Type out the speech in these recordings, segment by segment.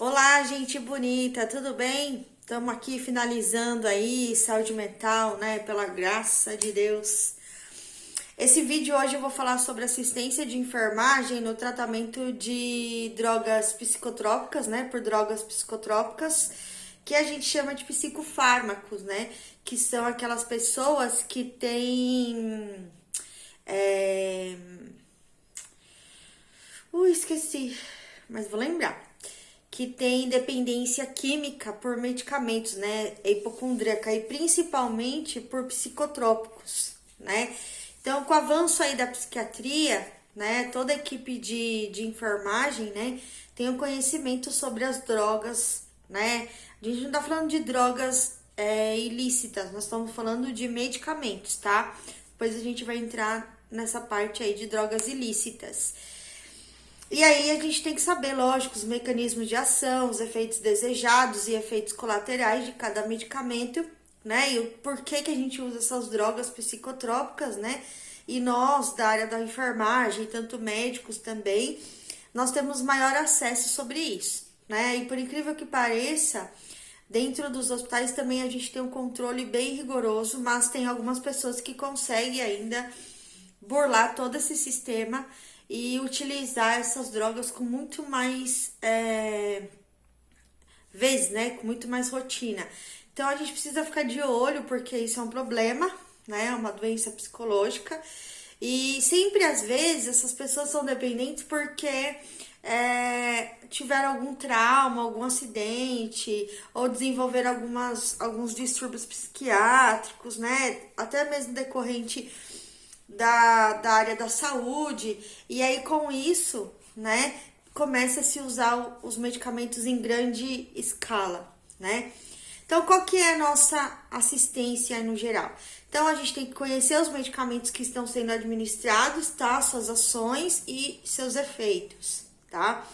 Olá, gente bonita, tudo bem? Estamos aqui finalizando aí saúde mental, né? Pela graça de Deus. Esse vídeo hoje eu vou falar sobre assistência de enfermagem no tratamento de drogas psicotrópicas, né? Por drogas psicotrópicas, que a gente chama de psicofármacos, né? Que são aquelas pessoas que têm. Esqueci, mas vou lembrar. Que tem dependência química por medicamentos, né? Hipocondríaca e principalmente por psicotrópicos, né? Então, com o avanço aí da psiquiatria, né? Toda a equipe de enfermagem, né? Tem um conhecimento sobre as drogas, né? A gente não tá falando de drogas ilícitas, nós estamos falando de medicamentos, tá? Depois a gente vai entrar nessa parte aí de drogas ilícitas. E aí a gente tem que saber, lógico, os mecanismos de ação, os efeitos desejados e efeitos colaterais de cada medicamento, né? E o porquê que a gente usa essas drogas psicotrópicas, né? E nós, da área da enfermagem, tanto médicos também, nós temos maior acesso sobre isso, né? E por incrível que pareça, dentro dos hospitais também a gente tem um controle bem rigoroso, mas tem algumas pessoas que conseguem ainda burlar todo esse sistema e utilizar essas drogas com muito mais vezes, né? Com muito mais rotina. Então a gente precisa ficar de olho, porque isso é um problema, né? É uma doença psicológica. E sempre, às vezes, essas pessoas são dependentes porque tiveram algum trauma, algum acidente, ou desenvolveram alguns distúrbios psiquiátricos, né? Até mesmo decorrente da área da saúde, e aí com isso, né, começa a se usar os medicamentos em grande escala, né? Então, qual que é a nossa assistência no geral? Então, a gente tem que conhecer os medicamentos que estão sendo administrados, tá? Suas ações e seus efeitos, tá?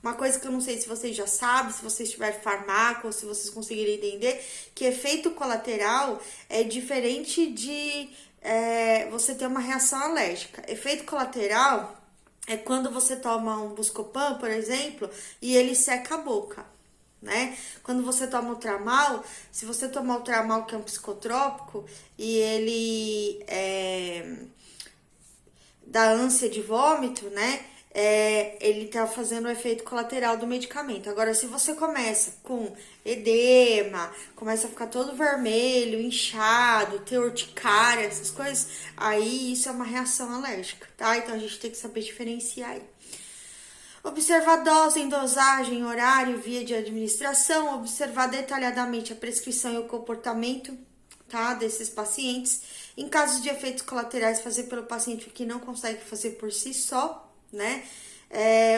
Uma coisa que eu não sei se vocês já sabem, se vocês tiverem farmácia ou se vocês conseguirem entender, que efeito colateral é diferente de você ter uma reação alérgica. Efeito colateral é quando você toma um Buscopan, por exemplo, e ele seca a boca, né? Quando você toma o Tramal, se você tomar o Tramal, que é um psicotrópico, e ele dá ânsia de vômito, né? Ele tá fazendo o efeito colateral do medicamento. Agora, se você começa com edema, começa a ficar todo vermelho, inchado, ter urticária, essas coisas, aí isso é uma reação alérgica, tá? Então a gente tem que saber diferenciar aí. Observar dose, dosagem, horário, via de administração, observar detalhadamente a prescrição e o comportamento, tá, desses pacientes. Em casos de efeitos colaterais, fazer pelo paciente o que não consegue fazer por si só, né?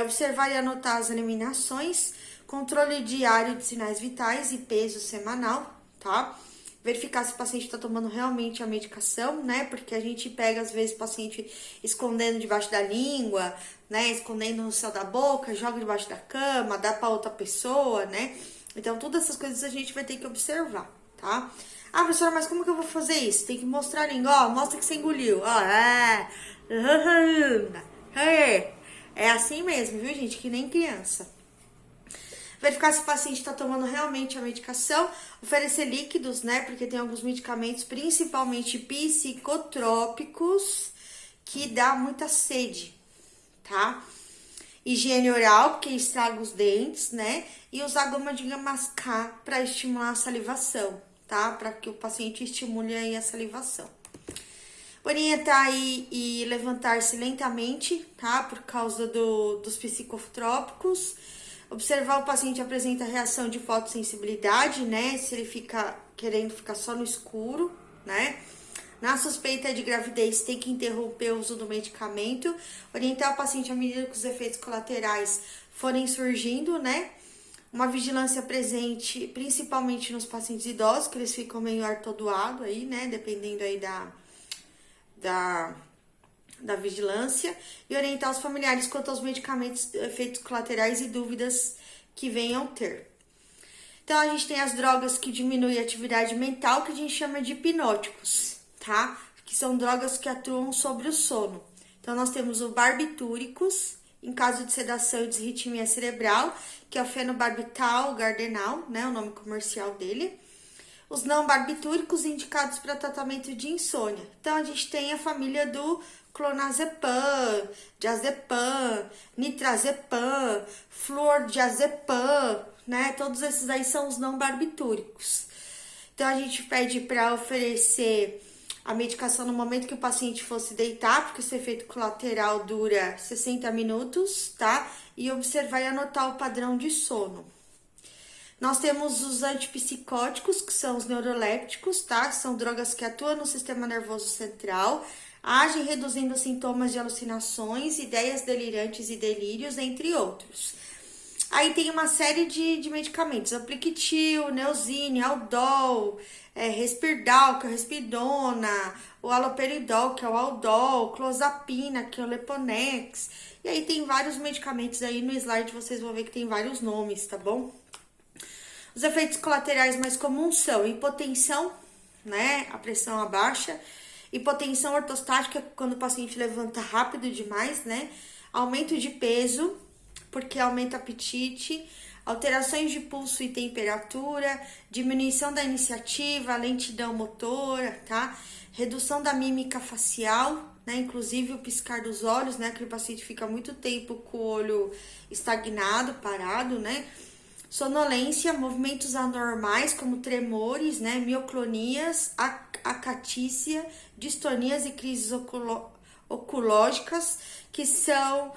Observar e anotar as eliminações, controle diário de sinais vitais e peso semanal, tá? Verificar se o paciente está tomando realmente a medicação, né? Porque a gente pega, às vezes, o paciente escondendo debaixo da língua, né? Escondendo no céu da boca, joga debaixo da cama, dá para outra pessoa, né? Então, todas essas coisas a gente vai ter que observar, tá? Ah, professora, mas como que eu vou fazer isso? Tem que mostrar a língua, ó, mostra que você engoliu, ó, é assim mesmo, viu, gente? Que nem criança. Verificar se o paciente está tomando realmente a medicação, oferecer líquidos, né? Porque tem alguns medicamentos, principalmente psicotrópicos, que dá muita sede, tá? Higiene oral, porque estraga os dentes, né? E usar goma de mascar para estimular a salivação, tá? Para que o paciente estimule aí a salivação. Orientar e levantar-se lentamente, tá? Por causa dos psicotrópicos. Observar o paciente apresenta reação de fotossensibilidade, né? Se ele fica querendo ficar só no escuro, né? Na suspeita de gravidez, tem que interromper o uso do medicamento. Orientar o paciente à medida que os efeitos colaterais forem surgindo, né? Uma vigilância presente, principalmente nos pacientes idosos, que eles ficam meio atordoados aí, né? Dependendo aí da vigilância, e orientar os familiares quanto aos medicamentos, efeitos colaterais e dúvidas que venham ter. Então, a gente tem as drogas que diminuem a atividade mental, que a gente chama de hipnóticos, tá? Que são drogas que atuam sobre o sono. Então, nós temos o barbitúricos em caso de sedação e disritmia cerebral, que é o fenobarbital gardenal, né, o nome comercial dele. Os não barbitúricos indicados para tratamento de insônia. Então, a gente tem a família do clonazepam, diazepam, nitrazepam, fluordiazepam, né? Todos esses aí são os não barbitúricos. Então, a gente pede para oferecer a medicação no momento que o paciente fosse deitar, porque esse efeito colateral dura 60 minutos, tá? E observar e anotar o padrão de sono. Nós temos os antipsicóticos, que são os neurolépticos, tá? São drogas que atuam no sistema nervoso central, agem reduzindo sintomas de alucinações, ideias delirantes e delírios, entre outros. Aí tem uma série de medicamentos, Apliquitil, Neosine, Aldol, Risperdal, que é o Rispidona, o Haloperidol, que é o Aldol, Clozapina, que é o Leponex. E aí tem vários medicamentos aí no slide, vocês vão ver que tem vários nomes, tá bom? Os efeitos colaterais mais comuns são hipotensão, né, a pressão abaixa, hipotensão ortostática, quando o paciente levanta rápido demais, né, aumento de peso, porque aumenta o apetite, alterações de pulso e temperatura, diminuição da iniciativa, lentidão motora, tá, redução da mímica facial, né, inclusive o piscar dos olhos, né, que o paciente fica muito tempo com o olho estagnado, parado, né, sonolência, movimentos anormais como tremores, né, mioclonias, acatícia, distonias e crises oculógicas, que são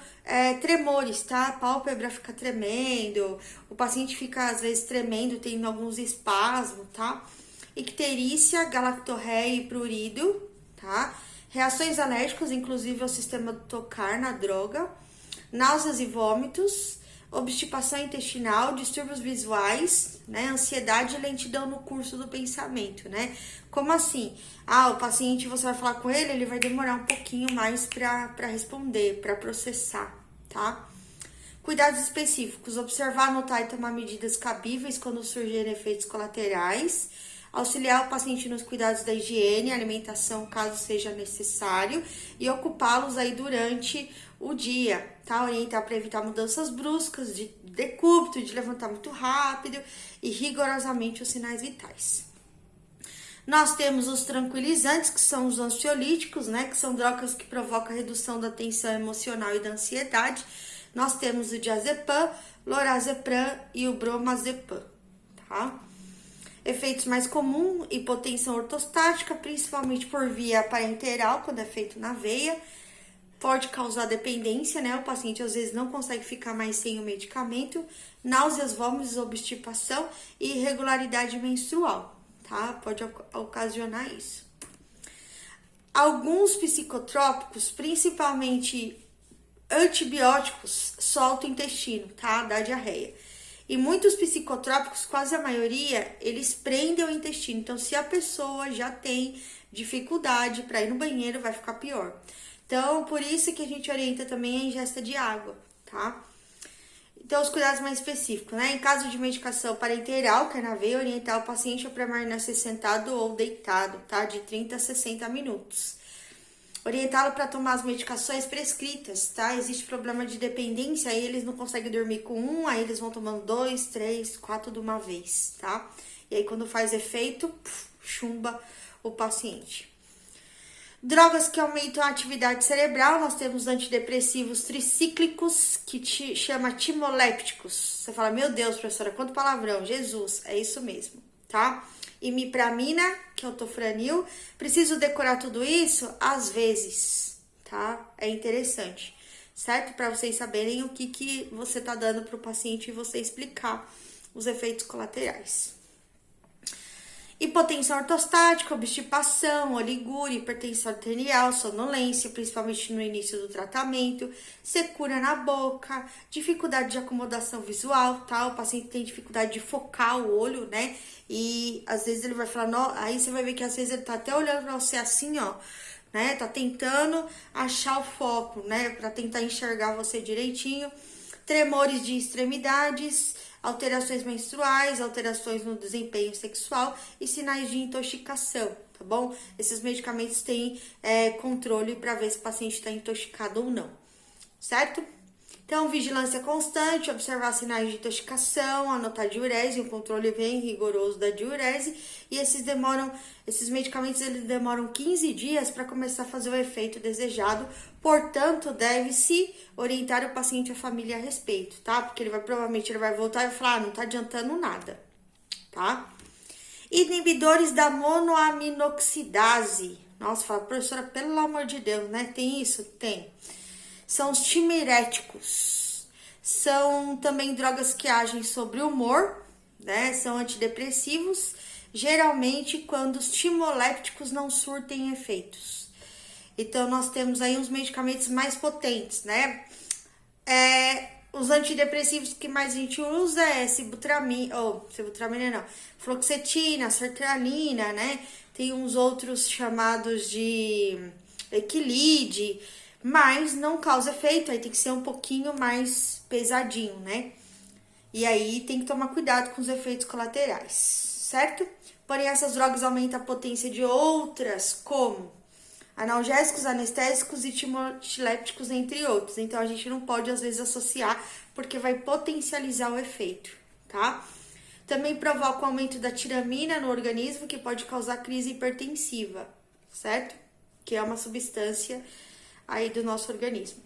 tremores, tá? A pálpebra fica tremendo, o paciente fica às vezes tremendo, tendo alguns espasmos, tá? Icterícia, galactorreia e prurido, tá? Reações alérgicas, inclusive ao sistema tocar na droga, náuseas e vômitos, obstipação intestinal, distúrbios visuais, né, ansiedade e lentidão no curso do pensamento, né? Como assim? O paciente, você vai falar com ele vai demorar um pouquinho mais para responder, para processar, tá? Cuidados específicos, observar, anotar e tomar medidas cabíveis quando surgirem efeitos colaterais, auxiliar o paciente nos cuidados da higiene, alimentação, caso seja necessário, e ocupá-los aí durante o dia, tá? Orientar para evitar mudanças bruscas de decúbito, de levantar muito rápido e rigorosamente os sinais vitais. Nós temos os tranquilizantes, que são os ansiolíticos, né? Que são drogas que provocam a redução da tensão emocional e da ansiedade. Nós temos o diazepam, lorazepam e o bromazepam, tá? Efeitos mais comuns, hipotensão ortostática, principalmente por via parenteral, quando é feito na veia. Pode causar dependência, né? O paciente às vezes não consegue ficar mais sem o medicamento. Náuseas, vômitos, obstipação e irregularidade menstrual, tá? Pode ocasionar isso. Alguns psicotrópicos, principalmente antibióticos, soltam o intestino, tá? Dá diarreia. E muitos psicotrópicos, quase a maioria, eles prendem o intestino. Então, se a pessoa já tem dificuldade para ir no banheiro, vai ficar pior. Então, por isso que a gente orienta também a ingesta de água, tá? Então, os cuidados mais específicos, né? Em caso de medicação parenteral, que é na veia, orientar o paciente a permanecer sentado ou deitado, tá? De 30 a 60 minutos. Orientá-lo para tomar as medicações prescritas, tá? Existe problema de dependência, aí eles não conseguem dormir com aí eles vão tomando 2, 3, 4 de uma vez, tá? E aí, quando faz efeito, chumba o paciente. Drogas que aumentam a atividade cerebral, nós temos antidepressivos tricíclicos, que chama timolépticos. Você fala, meu Deus, professora, quanto palavrão, Jesus, é isso mesmo, tá? Imipramina, que é o tofranil. Preciso decorar tudo isso? Às vezes, tá? É interessante, certo? Para vocês saberem o que você tá dando pro paciente e você explicar os efeitos colaterais. Hipotensão ortostática, obstipação, oligúria, hipertensão arterial, sonolência, principalmente no início do tratamento, secura na boca, dificuldade de acomodação visual, tá? O paciente tem dificuldade de focar o olho, né? E às vezes ele vai falar, não, aí você vai ver que às vezes ele tá até olhando pra você assim, ó, né? Tá tentando achar o foco, né? Pra tentar enxergar você direitinho. Tremores de extremidades, alterações menstruais, alterações no desempenho sexual e sinais de intoxicação, tá bom? Esses medicamentos têm controle para ver se o paciente está intoxicado ou não, certo? Então, vigilância constante, observar sinais de intoxicação, anotar diurese, um controle bem rigoroso da diurese. E esses medicamentos eles demoram 15 dias para começar a fazer o efeito desejado. Portanto, deve-se orientar o paciente e a família a respeito, tá? Porque provavelmente ele vai voltar e falar, não tá adiantando nada, tá? Inibidores da monoaminoxidase. Nossa, fala, professora, pelo amor de Deus, né? Tem isso? Tem. São os timeréticos. São também drogas que agem sobre o humor, né? São antidepressivos, geralmente quando os timolépticos não surtem efeitos. Então, nós temos aí uns medicamentos mais potentes, né? Os antidepressivos que mais a gente usa é sibutramina não, fluoxetina, sertralina, né? Tem uns outros chamados de Equilide, mas não causa efeito, aí tem que ser um pouquinho mais pesadinho, né? E aí tem que tomar cuidado com os efeitos colaterais, certo? Porém, essas drogas aumentam a potência de outras, como analgésicos, anestésicos e timolépticos, entre outros. Então, a gente não pode, às vezes, associar, porque vai potencializar o efeito, tá? Também provoca o aumento da tiramina no organismo, que pode causar crise hipertensiva, certo? Que é uma substância aí do nosso organismo.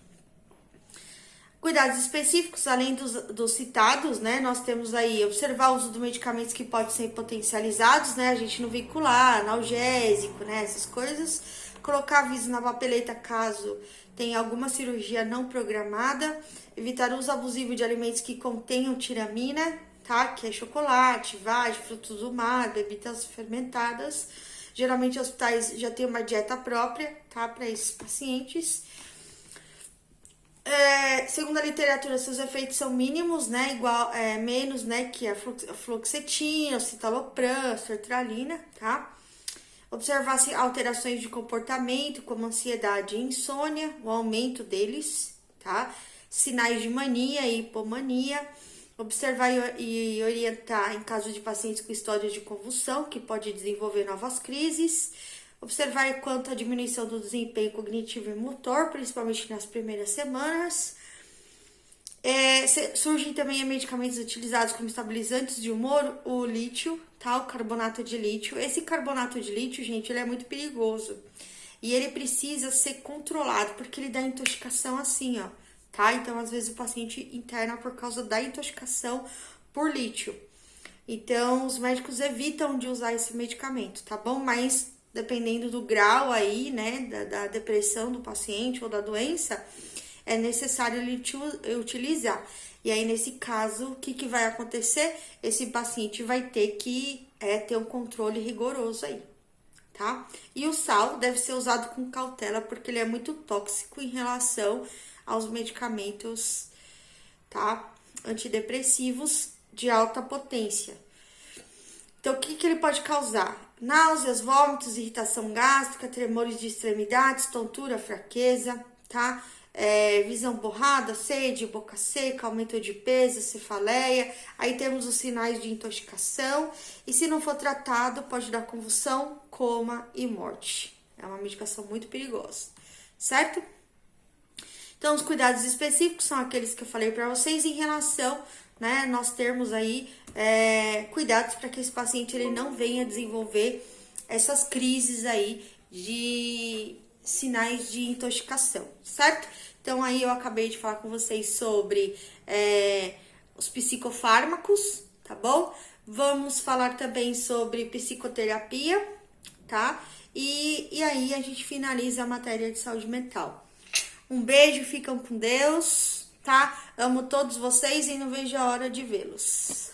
Cuidados específicos, além dos citados, né? Nós temos aí observar o uso de medicamentos que podem ser potencializados, né? A gente não veicular, analgésico, né? Essas coisas. Colocar aviso na papeleta caso tenha alguma cirurgia não programada. Evitar o uso abusivo de alimentos que contenham tiramina, tá? Que é chocolate, vagem, frutos do mar, bebidas fermentadas. Geralmente, hospitais já têm uma dieta própria, tá? Para esses pacientes. Segundo a literatura, seus efeitos são mínimos, né? Menos, né? Que a fluoxetina, o citalopram, a sertralina, tá? Observar alterações de comportamento, como ansiedade e insônia, o aumento deles, tá? Sinais de mania e hipomania. Observar e orientar em caso de pacientes com histórias de convulsão, que pode desenvolver novas crises. Observar quanto à diminuição do desempenho cognitivo e motor, principalmente nas primeiras semanas. Surgem também medicamentos utilizados como estabilizantes de humor, o lítio, tá? O carbonato de lítio. Esse carbonato de lítio, gente, ele é muito perigoso. E ele precisa ser controlado, porque ele dá intoxicação assim, ó, tá? Então, às vezes, o paciente interna por causa da intoxicação por lítio. Então, os médicos evitam de usar esse medicamento, tá bom? Mas, dependendo do grau aí, né, da depressão do paciente ou da doença, é necessário ele utilizar. E aí, nesse caso, o que vai acontecer? Esse paciente vai ter que ter um controle rigoroso aí, tá? E o sal deve ser usado com cautela, porque ele é muito tóxico em relação aos medicamentos, tá? Antidepressivos de alta potência. Então, o que ele pode causar? Náuseas, vômitos, irritação gástrica, tremores de extremidades, tontura, fraqueza, tá? Visão borrada, sede, boca seca, aumento de peso, cefaleia. Aí temos os sinais de intoxicação. E se não for tratado, pode dar convulsão, coma e morte. É uma medicação muito perigosa, certo? Então, os cuidados específicos são aqueles que eu falei para vocês em relação, né? Nós termos aí cuidados para que esse paciente ele não venha desenvolver essas crises aí de sinais de intoxicação, certo? Então, aí eu acabei de falar com vocês sobre os psicofármacos, tá bom? Vamos falar também sobre psicoterapia, tá? E aí a gente finaliza a matéria de saúde mental. Um beijo, ficam com Deus, tá? Amo todos vocês e não vejo a hora de vê-los.